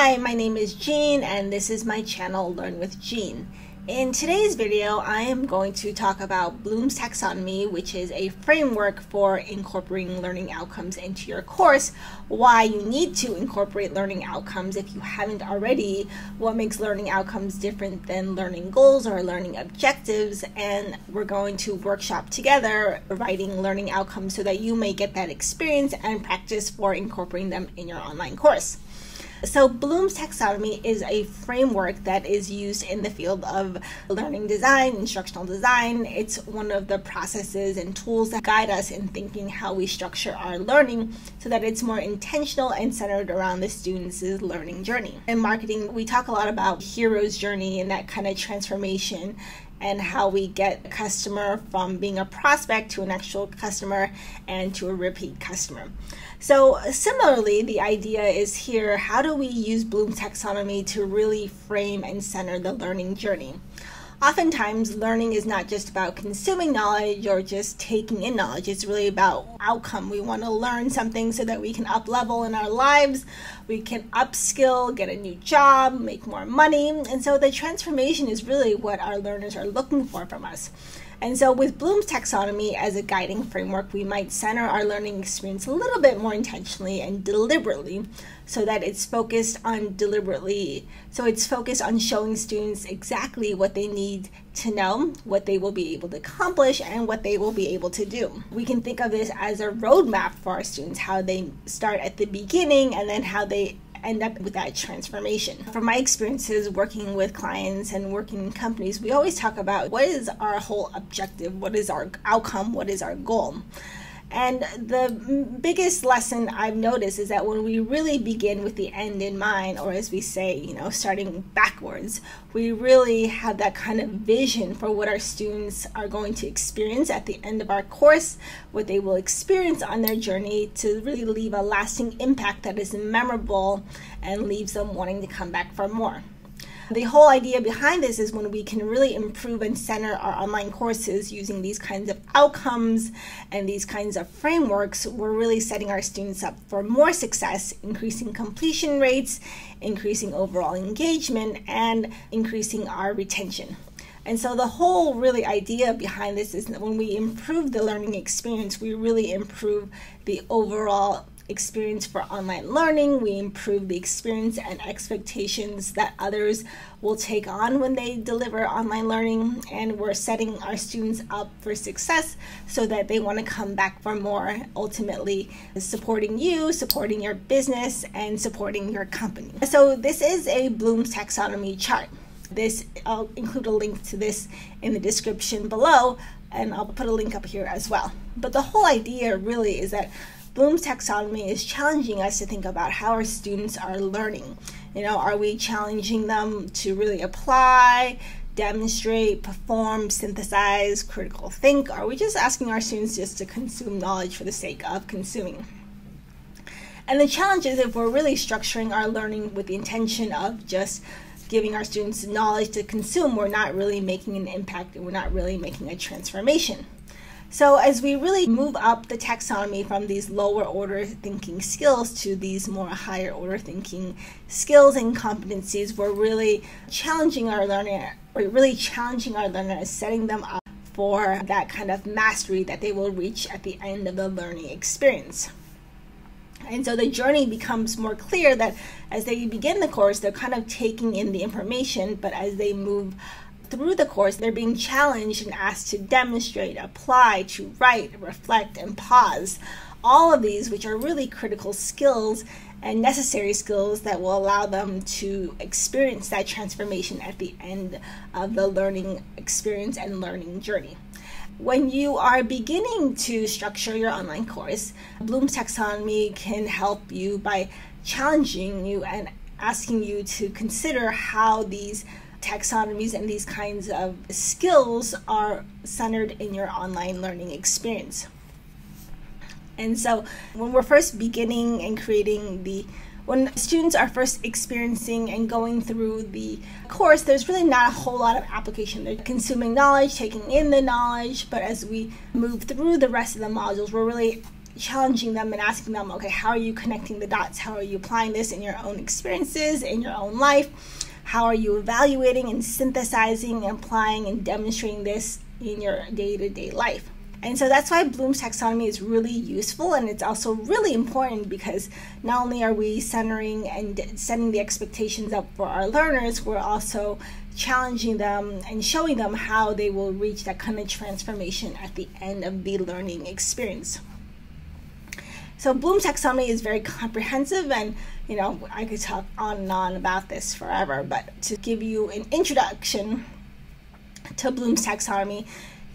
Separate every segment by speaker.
Speaker 1: Hi, my name is Jean and this is my channel Learn with Jean. In today's video, I am going to talk about Bloom's Taxonomy, which is a framework for incorporating learning outcomes into your course, why you need to incorporate learning outcomes if you haven't already, what makes learning outcomes different than learning goals or learning objectives, and we're going to workshop together writing learning outcomes so that you may get that experience and practice for incorporating them in your online course. So Bloom's Taxonomy is a framework that is used in the field of learning design, instructional design. It's one of the processes and tools that guide us in thinking how we structure our learning so that it's more intentional and centered around the student's learning journey. In marketing, we talk a lot about hero's journey and that kind of transformation and how we get a customer from being a prospect to an actual customer and to a repeat customer. So similarly, the idea is here, how do we use Bloom's Taxonomy to really frame and center the learning journey? Oftentimes, learning is not just about consuming knowledge or just taking in knowledge. It's really about outcome. We want to learn something so that we can up-level in our lives, we can upskill, get a new job, make more money. And so the transformation is really what our learners are looking for from us. And so with Bloom's Taxonomy as a guiding framework, we might center our learning experience a little bit more intentionally and deliberately so that it's focused on showing students exactly what they need to know, what they will be able to accomplish, and what they will be able to do. We can think of this as a roadmap for our students, how they start at the beginning and then how they end up with that transformation. From my experiences working with clients and working in companies, we always talk about what is our whole objective, what is our outcome, what is our goal. And the biggest lesson I've noticed is that when we really begin with the end in mind, or as we say, starting backwards, we really have that kind of vision for what our students are going to experience at the end of our course, what they will experience on their journey to really leave a lasting impact that is memorable and leaves them wanting to come back for more. The whole idea behind this is when we can really improve and center our online courses using these kinds of outcomes and these kinds of frameworks, we're really setting our students up for more success, increasing completion rates, increasing overall engagement, and increasing our retention. And so the whole really idea behind this is that when we improve the learning experience, we really improve the overall experience for online learning. We improve the experience and expectations that others will take on when they deliver online learning, and we're setting our students up for success so that they want to come back for more, ultimately supporting you, supporting your business, and supporting your company. So this is a Bloom's Taxonomy chart. I'll include a link to this in the description below, and I'll put a link up here as well. But the whole idea really is that Bloom's Taxonomy is challenging us to think about how our students are learning. Are we challenging them to really apply, demonstrate, perform, synthesize, critical think? Are we just asking our students just to consume knowledge for the sake of consuming? And the challenge is, if we're really structuring our learning with the intention of just giving our students knowledge to consume, we're not really making an impact and we're not really making a transformation. So as we really move up the taxonomy from these lower order thinking skills to these more higher order thinking skills and competencies, we're really challenging our learners, setting them up for that kind of mastery that they will reach at the end of the learning experience. And so the journey becomes more clear that as they begin the course, they're kind of taking in the information, but as they move through the course, they're being challenged and asked to demonstrate, apply, to write, reflect, and pause. All of these, which are really critical skills and necessary skills that will allow them to experience that transformation at the end of the learning experience and learning journey. When you are beginning to structure your online course, Bloom's Taxonomy can help you by challenging you and asking you to consider how these taxonomies and these kinds of skills are centered in your online learning experience. And so when we're first beginning and when students are first experiencing and going through the course, there's really not a whole lot of application. They're consuming knowledge, taking in the knowledge, but as we move through the rest of the modules, we're really challenging them and asking them, okay, how are you connecting the dots? How are you applying this in your own experiences, in your own life? How are you evaluating and synthesizing and applying and demonstrating this in your day-to-day life? And so that's why Bloom's taxonomy is really useful, and it's also really important because not only are we centering and setting the expectations up for our learners, we're also challenging them and showing them how they will reach that kind of transformation at the end of the learning experience. So Bloom's taxonomy is very comprehensive, and I could talk on and on about this forever, but to give you an introduction to Bloom's taxonomy,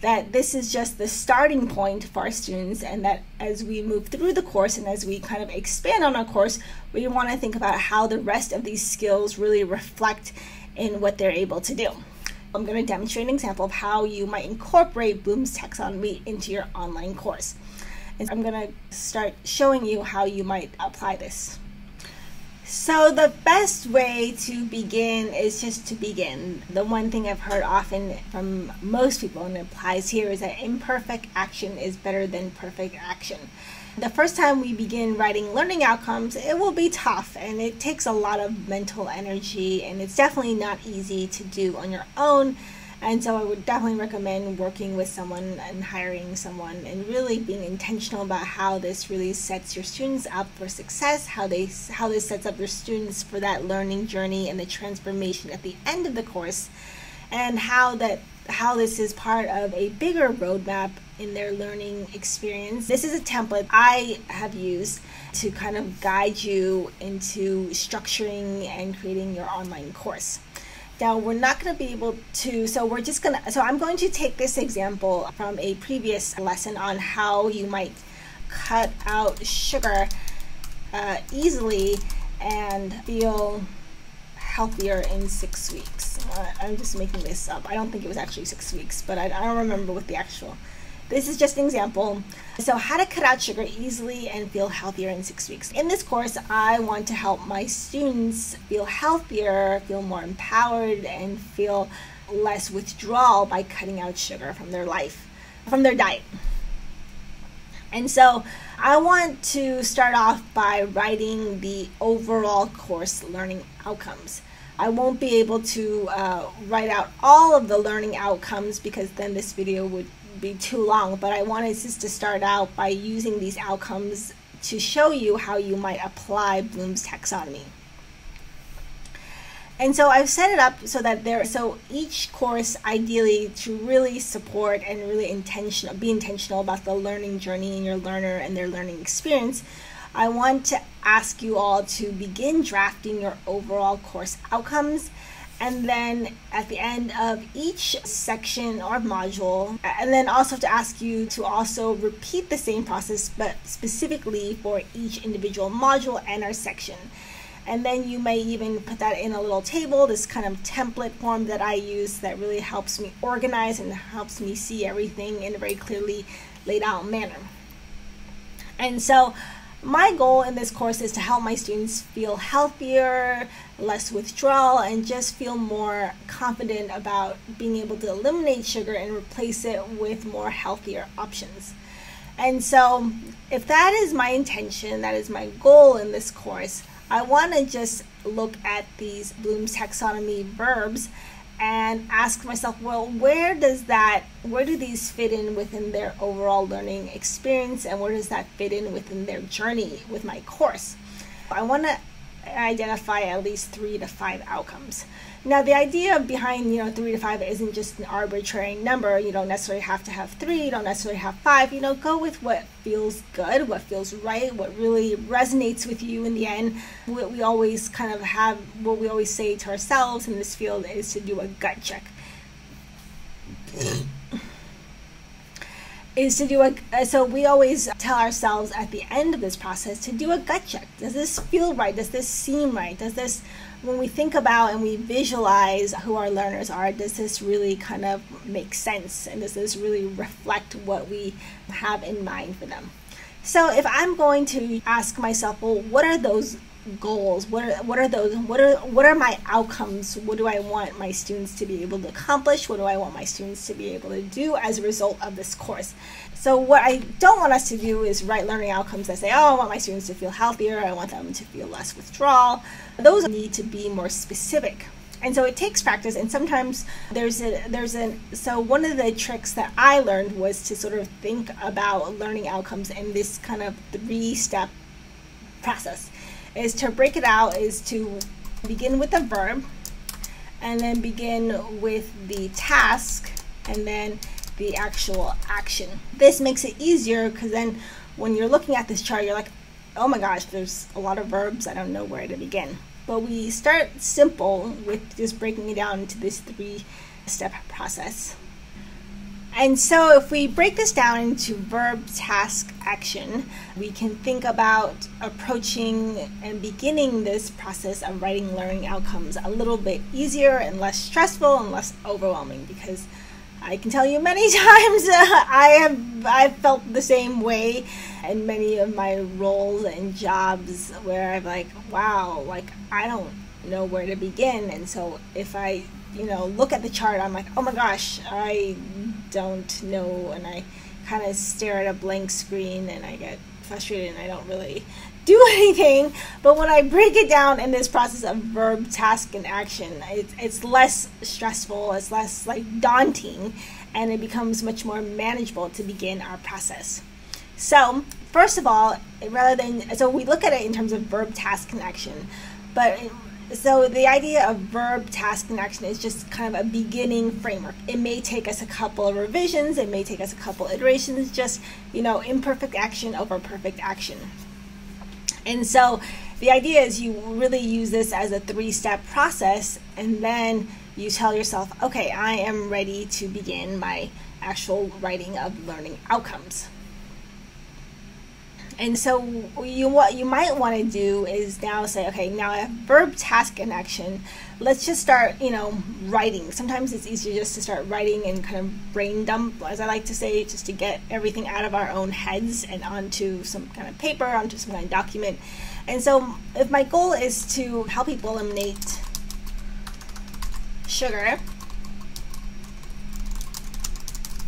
Speaker 1: that this is just the starting point for our students, and that as we move through the course and as we kind of expand on our course, we want to think about how the rest of these skills really reflect in what they're able to do. I'm going to demonstrate an example of how you might incorporate Bloom's taxonomy into your online course. And I'm going to start showing you how you might apply this. So the best way to begin is just to begin. The one thing I've heard often from most people, and it applies here, is that imperfect action is better than perfect action. The first time we begin writing learning outcomes, it will be tough, and it takes a lot of mental energy, and it's definitely not easy to do on your own. And so I would definitely recommend working with someone and hiring someone and really being intentional about how this really sets your students up for success, how this sets up your students for that learning journey and the transformation at the end of the course, and how this is part of a bigger roadmap in their learning experience. This is a template I have used to kind of guide you into structuring and creating your online course. Now we're not going to be able to, so I'm going to take this example from a previous lesson on how you might cut out sugar easily and feel healthier in 6 weeks. I'm just making this up. I don't think it was actually 6 weeks, but I don't remember what the actual. This is just an example. So how to cut out sugar easily and feel healthier in 6 weeks. In this course, I want to help my students feel healthier, feel more empowered, and feel less withdrawal by cutting out sugar from their life, from their diet. And so I want to start off by writing the overall course learning outcomes. I won't be able to write out all of the learning outcomes because then this video would be too long, but I wanted just to start out by using these outcomes to show you how you might apply Bloom's taxonomy. And so I've set it up so that each course, ideally, to really support and really be intentional about the learning journey in your learner and their learning experience, I want to ask you all to begin drafting your overall course outcomes, and then at the end of each section or module, and then also to ask you to also repeat the same process, but specifically for each individual module and our section. And then you may even put that in a little table, this kind of template form that I use that really helps me organize and helps me see everything in a very clearly laid out manner. And so my goal in this course is to help my students feel healthier, less withdrawal, and just feel more confident about being able to eliminate sugar and replace it with more healthier options. And so if that is my intention, that is my goal in this course, I want to just look at these Bloom's taxonomy verbs and ask myself, well, where do these fit in within their overall learning experience, and where does that fit in within their journey with my course? I want to identify at least 3 to 5 outcomes. Now, the idea behind 3 to 5 isn't just an arbitrary number. You don't necessarily have to have 3, you don't necessarily have 5. Go with what feels good, what feels right, what really resonates with you in the end. What we always say to ourselves in this field is to do a gut check. So we always tell ourselves at the end of this process to do a gut check. Does this feel right? Does this seem right? When we think about and we visualize who our learners are, does this really kind of make sense? And does this really reflect what we have in mind for them? So if I'm going to ask myself, well, what are those goals? What are those? What are my outcomes? What do I want my students to be able to accomplish? What do I want my students to be able to do as a result of this course? So what I don't want us to do is write learning outcomes that say, oh, I want my students to feel healthier, I want them to feel less withdrawal. Those need to be more specific. And so it takes practice, and sometimes so one of the tricks that I learned was to sort of think about learning outcomes in this kind of 3-step process. Is to break it out, is to begin with the verb, and then begin with the task, and then the actual action. This makes it easier because then when you're looking at this chart, you're like, oh my gosh, there's a lot of verbs, I don't know where to begin. But we start simple with just breaking it down into this 3-step process. And so if we break this down into verb, task, action, we can think about approaching and beginning this process of writing learning outcomes a little bit easier and less stressful and less overwhelming, because I can tell you many times I've felt the same way in many of my roles and jobs where I'm like, wow, like I don't know where to begin. And so if I look at the chart, I'm like, oh my gosh, I don't know, and I kind of stare at a blank screen and I get frustrated and I don't really do anything. But when I break it down in this process of verb, task, and action, it's less stressful, it's less like daunting, and it becomes much more manageable to begin our process. So first of all, so we look at it in terms of verb, task, and action, so the idea of verb, task, and action is just kind of a beginning framework. It may take us a couple of revisions, it may take us a couple iterations, just, imperfect action over perfect action. And so the idea is you really use this as a 3-step process, and then you tell yourself, okay, I am ready to begin my actual writing of learning outcomes. And so what you might want to do is now say, okay, now I have verb, task, and action. Let's just start, writing. Sometimes it's easier just to start writing and kind of brain dump, as I like to say, just to get everything out of our own heads and onto some kind of paper, onto some kind of document. And so if my goal is to help people eliminate sugar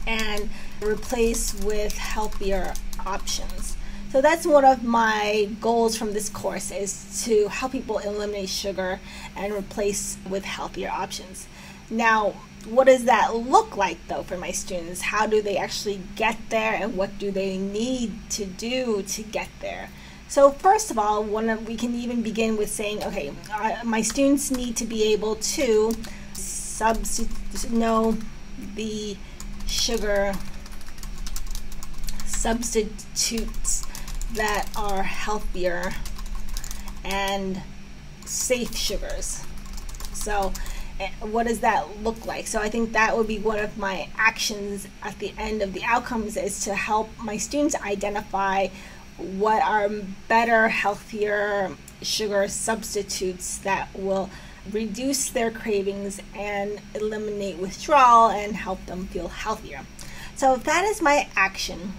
Speaker 1: and replace with healthier options. So that's one of my goals from this course, is to help people eliminate sugar and replace with healthier options. Now, what does that look like though for my students? How do they actually get there, and what do they need to do to get there? So first of all, we can even begin with saying, okay, my students need to be able to know the sugar substitutes that are healthier and safe sugars. So what does that look like? So I think that would be one of my actions at the end of the outcomes, is to help my students identify what are better, healthier sugar substitutes that will reduce their cravings and eliminate withdrawal and help them feel healthier. So if that is my action,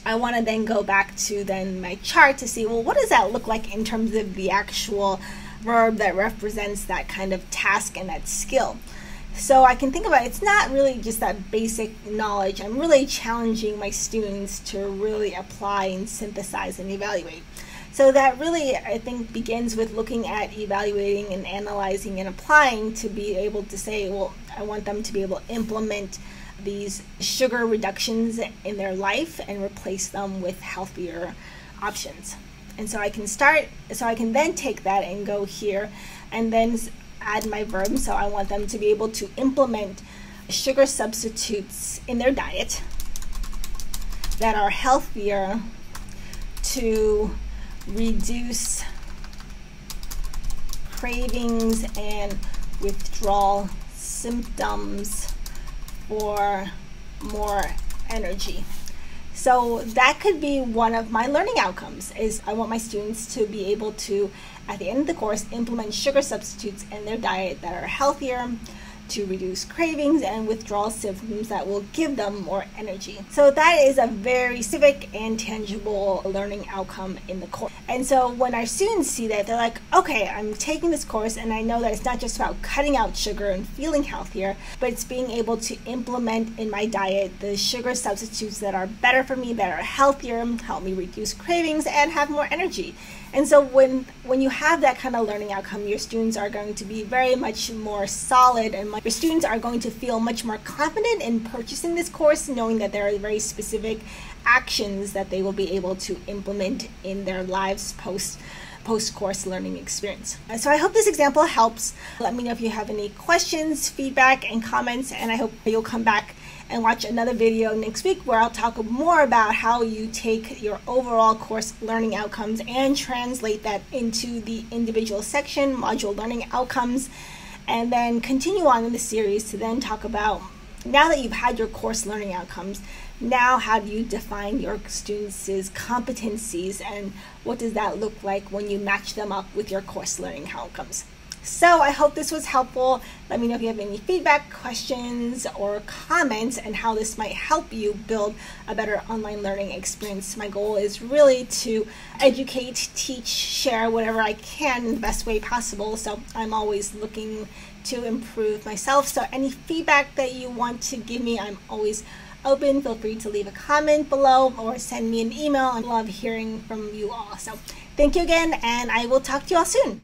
Speaker 1: I want to then go back to my chart to see, well, what does that look like in terms of the actual verb that represents that kind of task and that skill. So I can think about it, it's not really just that basic knowledge. I'm really challenging my students to really apply and synthesize and evaluate. So that really, I think, begins with looking at evaluating and analyzing and applying to be able to say, well, I want them to be able to implement these sugar reductions in their life and replace them with healthier options. And so I can then take that and go here and then add my verb. So I want them to be able to implement sugar substitutes in their diet that are healthier to reduce cravings and withdrawal symptoms for more energy. So that could be one of my learning outcomes, is I want my students to be able to, at the end of the course, implement sugar substitutes in their diet that are healthier to reduce cravings and withdrawal symptoms that will give them more energy. So that is a very specific and tangible learning outcome in the course. And so when our students see that, they're like, okay, I'm taking this course and I know that it's not just about cutting out sugar and feeling healthier, but it's being able to implement in my diet the sugar substitutes that are better for me, that are healthier, help me reduce cravings, and have more energy. And so when you have that kind of learning outcome, your students are going to be very much more solid, and your students are going to feel much more confident in purchasing this course, knowing that there are very specific actions that they will be able to implement in their lives post-course learning experience. So I hope this example helps. Let me know if you have any questions, feedback, and comments, and I hope you'll come back and watch another video next week where I'll talk more about how you take your overall course learning outcomes and translate that into the individual section module learning outcomes, and then continue on in the series to then talk about, now that you've had your course learning outcomes, now how do you define your students' competencies, and what does that look like when you match them up with your course learning outcomes? So I hope this was helpful. Let me know if you have any feedback, questions, or comments, and how this might help you build a better online learning experience. My goal is really to educate, teach, share whatever I can in the best way possible. So I'm always looking to improve myself. So any feedback that you want to give me, I'm always open. Feel free to leave a comment below or send me an email. I love hearing from you all. So thank you again, and I will talk to you all soon.